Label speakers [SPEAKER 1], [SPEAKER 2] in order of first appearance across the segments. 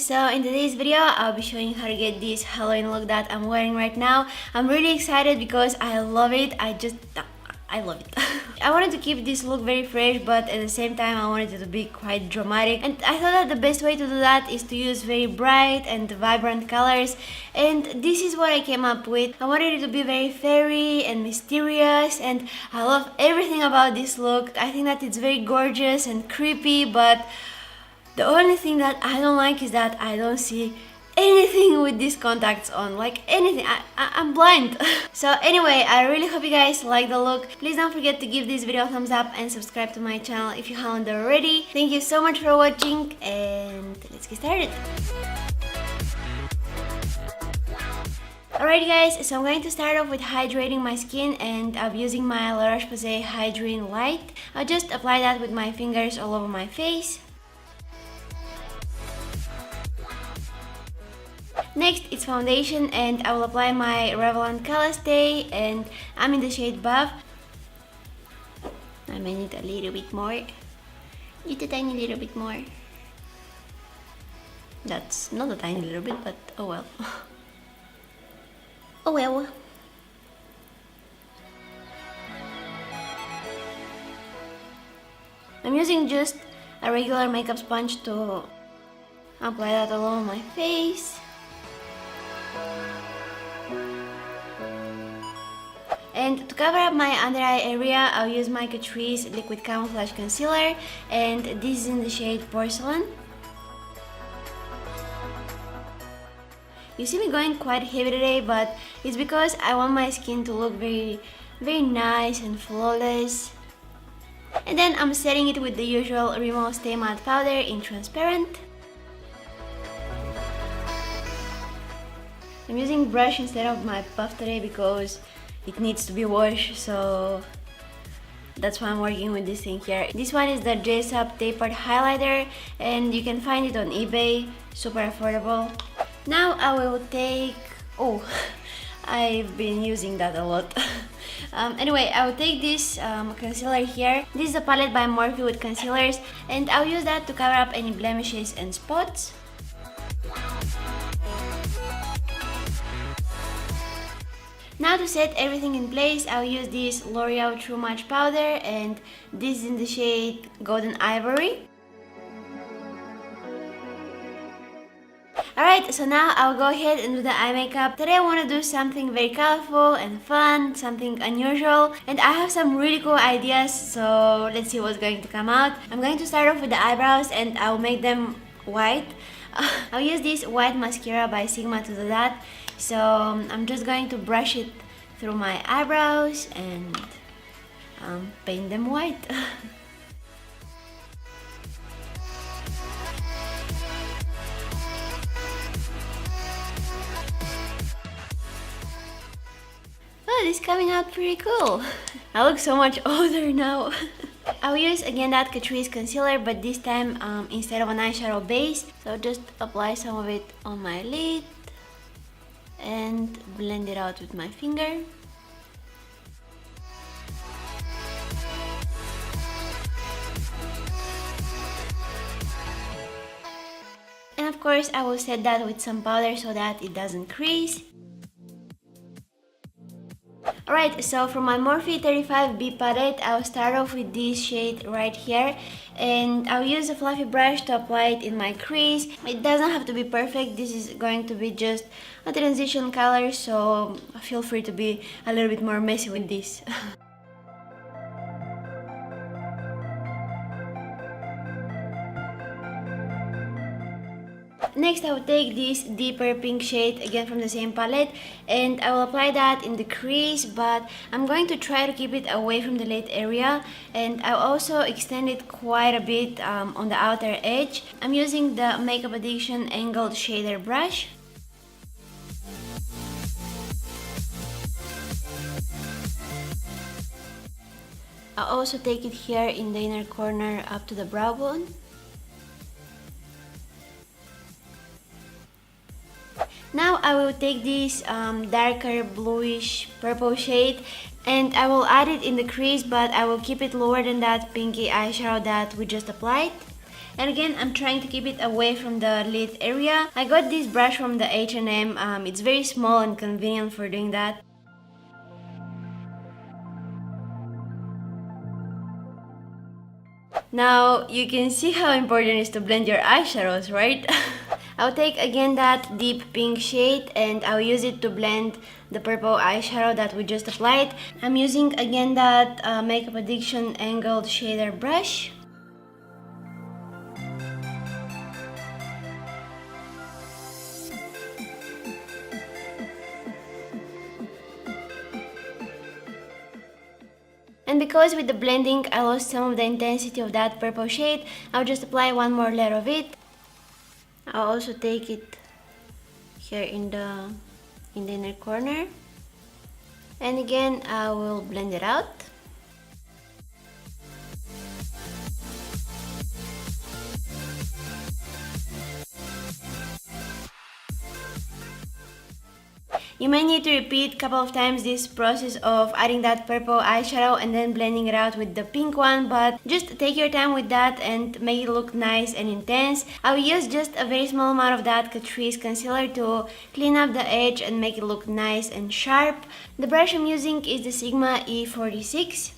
[SPEAKER 1] so in today's video I'll be showing you how to get this Halloween look that I'm wearing right now. I'm really excited because I love it. I love it. I wanted to keep this look very fresh, but at the same time I wanted it to be quite dramatic, and I thought that the best way to do that is to use very bright and vibrant colors, and this is what I came up with. I wanted it to be very fairy and mysterious, and I love everything about this look. I think that it's very gorgeous and creepy, but the only thing that I don't like is that I don't see anything with these contacts on, like anything. I'm blind. So anyway, I really hope you guys like the look. Please don't forget to give this video a thumbs up and subscribe to my channel if you haven't already. Thank you so much for watching, and let's get started. Alright guys, so I'm going to start off with hydrating my skin, and I'm using my La Roche-Posay Hydrin Light. I'll just apply that with my fingers all over my face. Next, it's foundation, and I will apply my Revlon Color Stay, and I'm in the shade Buff. I may need a little bit more. Just a tiny little bit more. That's not a tiny little bit, but oh well. Oh well. I'm using just a regular makeup sponge to apply that all over my face. And to cover up my under eye area, I'll use my Catrice Liquid Camouflage Concealer, and this is in the shade Porcelain. You see me going quite heavy today, but it's because I want my skin to look very nice and flawless. And then I'm setting it with the usual Rimmel Stay Matte Powder in Transparent. I'm using brush instead of my puff today because it needs to be washed, so that's why I'm working with this thing here. This one is the Dress Up Tapered Highlighter, and you can find it on eBay, super affordable. Now I will take... oh, I've been using that a lot. Anyway, I will take this concealer here. This is a palette by Morphe with concealers, and I'll use that to cover up any blemishes and spots. Now to set everything in place, I'll use this L'Oreal True Match Powder, and this is in the shade Golden Ivory. Alright, so now I'll go ahead and do the eye makeup. Today I want to do something very colorful and fun, something unusual, and I have some really cool ideas, so let's see what's going to come out. I'm going to start off with the eyebrows, and I'll make them white. I'll use this white mascara by Sigma to do that. So I'm just going to brush it through my eyebrows and paint them white. Oh, this is coming out pretty cool. I look so much older now. I'll use again that Catrice concealer, but this time instead of an eyeshadow base. So just apply some of it on my lid and blend it out with my finger. And of course I will set that with some powder so that it doesn't crease. Alright, so for my Morphe 35B palette, I'll start off with this shade right here, and I'll use a fluffy brush to apply it in my crease. It doesn't have to be perfect, this is going to be just a transition color, so feel free to be a little bit more messy with this. Next, I will take this deeper pink shade again from the same palette, and I will apply that in the crease, but I'm going to try to keep it away from the lid area, and I'll also extend it quite a bit on the outer edge. I'm using the Makeup Addiction Angled Shader Brush. I'll also take it here in the inner corner up to the brow bone. Now I will take this darker bluish purple shade, and I will add it in the crease, but I will keep it lower than that pinky eyeshadow that we just applied. And again, I'm trying to keep it away from the lid area. I got this brush from the H&M. It's very small and convenient for doing that. Now you can see how important it is to blend your eyeshadows, right? I'll take again that deep pink shade and I'll use it to blend the purple eyeshadow that we just applied. I'm using again that Makeup Addiction angled shader brush. And because with the blending I lost some of the intensity of that purple shade, I'll just apply one more layer of it. I'll also take it here in the inner corner. And again, I will blend it out. You may need to repeat a couple of times this process of adding that purple eyeshadow and then blending it out with the pink one, but just take your time with that and make it look nice and intense. I'll use just a very small amount of that Catrice concealer to clean up the edge and make it look nice and sharp. The brush I'm using is the Sigma E46.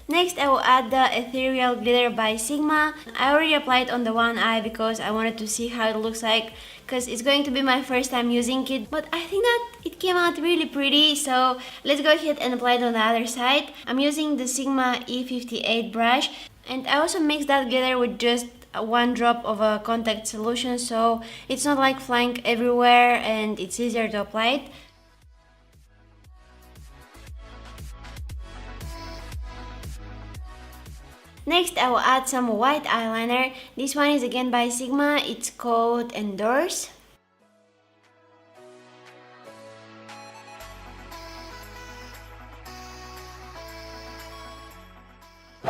[SPEAKER 1] Next, I will add the Ethereal Glitter by Sigma. I already applied on the one eye because I wanted to see how it looks like, because it's going to be my first time using it, but I think that it came out really pretty, so let's go ahead and apply it on the other side. I'm using the Sigma E58 brush, and I also mixed that glitter with just one drop of a contact solution, so it's not like flying everywhere and it's easier to apply it. Next, I will add some white eyeliner. This one is again by Sigma. It's called Endorse.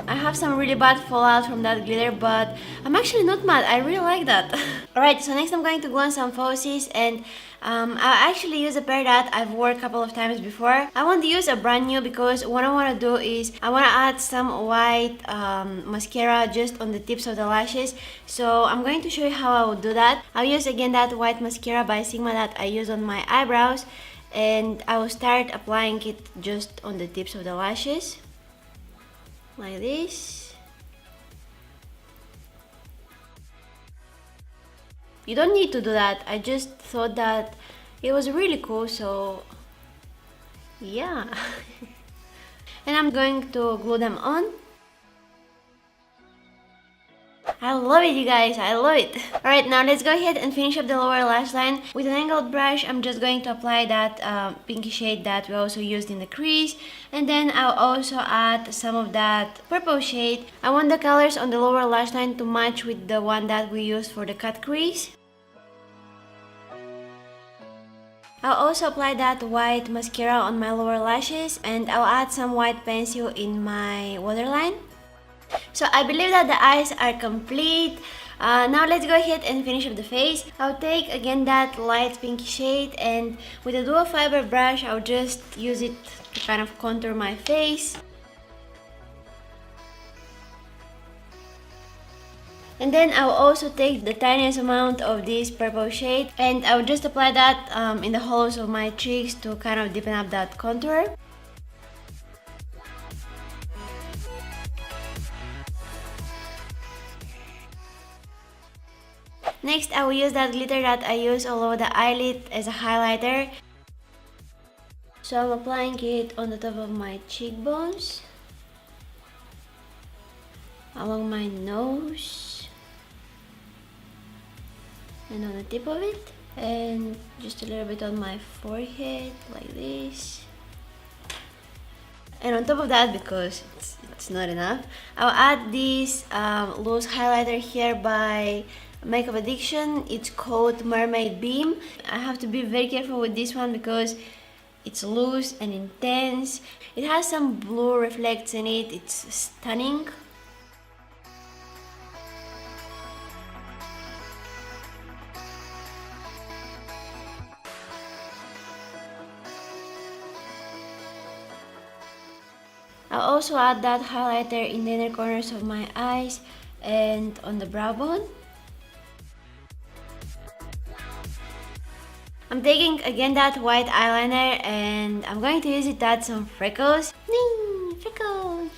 [SPEAKER 1] I have some really bad fallout from that glitter, but I'm actually not mad. I really like that. Alright, so next I'm going to glue on some falsies, and I actually use a pair that I've worn a couple of times before. I want to use a brand new because what I want to do is I want to add some white mascara just on the tips of the lashes. So I'm going to show you how I will do that. I'll use again that white mascara by Sigma that I use on my eyebrows, and I will start applying it just on the tips of the lashes. Like this. You don't need to do that. I just thought that it was really cool, so yeah. And I'm going to glue them on. I love it, you guys, I love it. Alright, now let's go ahead and finish up the lower lash line. With an angled brush, I'm just going to apply that pinky shade that we also used in the crease. And then I'll also add some of that purple shade. I want the colors on the lower lash line to match with the one that we used for the cut crease. I'll also apply that white mascara on my lower lashes, and I'll add some white pencil in my waterline. So I believe that the eyes are complete. Now let's go ahead and finish up the face. I'll take again that light pinky shade, and with a dual fiber brush I'll just use it to kind of contour my face. And then I'll also take the tiniest amount of this purple shade, and I'll just apply that in the hollows of my cheeks to kind of deepen up that contour. Next, I will use that glitter that I use all over the eyelid as a highlighter. So I'm applying it on the top of my cheekbones, along my nose, and on the tip of it, and just a little bit on my forehead, like this. And on top of that, because it's not enough, I'll add this loose highlighter here by Makeup Addiction. It's called Mermaid Beam. I have to be very careful with this one because it's loose and intense. It has some blue reflects in it. It's stunning. I'll also add that highlighter in the inner corners of my eyes and on the brow bone. I'm taking again that white eyeliner and I'm going to use it to add some freckles. Ning, freckles!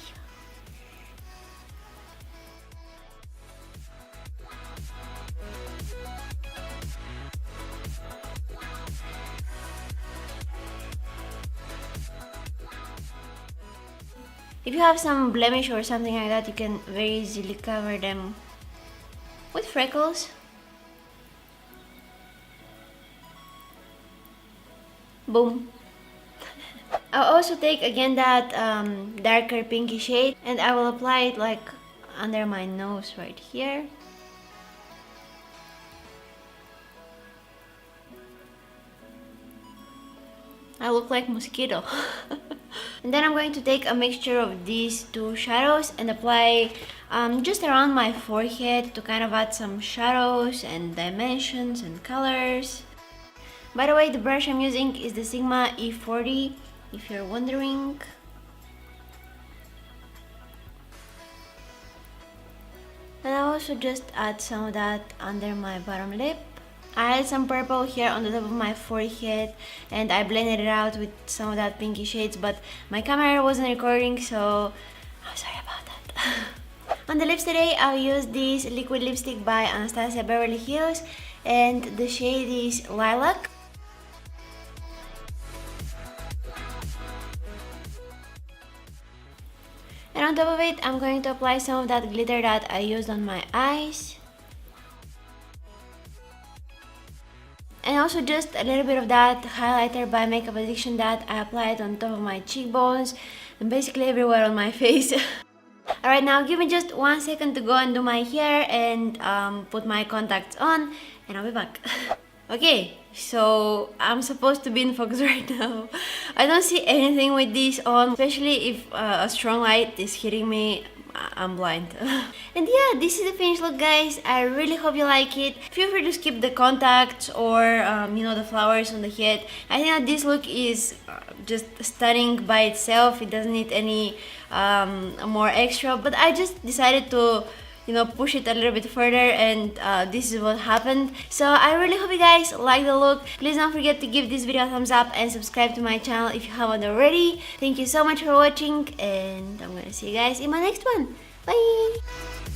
[SPEAKER 1] If you have some blemish or something like that, you can very easily cover them with freckles. Boom. I'll also take again that darker pinky shade and I will apply it like under my nose right here. I look like mosquito. And then I'm going to take a mixture of these two shadows and apply just around my forehead to kind of add some shadows and dimensions and colors. By the way, the brush I'm using is the Sigma E40, if you're wondering. And I also just add some of that under my bottom lip. I had some purple here on the top of my forehead and I blended it out with some of that pinky shades, but my camera wasn't recording, so I'm sorry about that. On the lips today, I'll use this liquid lipstick by Anastasia Beverly Hills and the shade is Lilac. And on top of it, I'm going to apply some of that glitter that I used on my eyes. And also just a little bit of that highlighter by Makeup Addiction that I applied on top of my cheekbones and basically everywhere on my face. Alright, now give me just 1 second to go and do my hair and put my contacts on and I'll be back. Okay, so I'm supposed to be in focus right now. I don't see anything with this on, especially if a strong light is hitting me. I'm blind. And yeah, this is the finished look, guys. I really hope you like it. Feel free to skip the contacts or you know, the flowers on the head. I think that this look is just stunning by itself. It doesn't need any more extra, but I just decided to, you know, push it a little bit further and this is what happened. So I really hope you guys like the look. Please don't forget to give this video a thumbs up and subscribe to my channel if you haven't already. Thank you so much for watching and I'm gonna see you guys in my next one. Bye!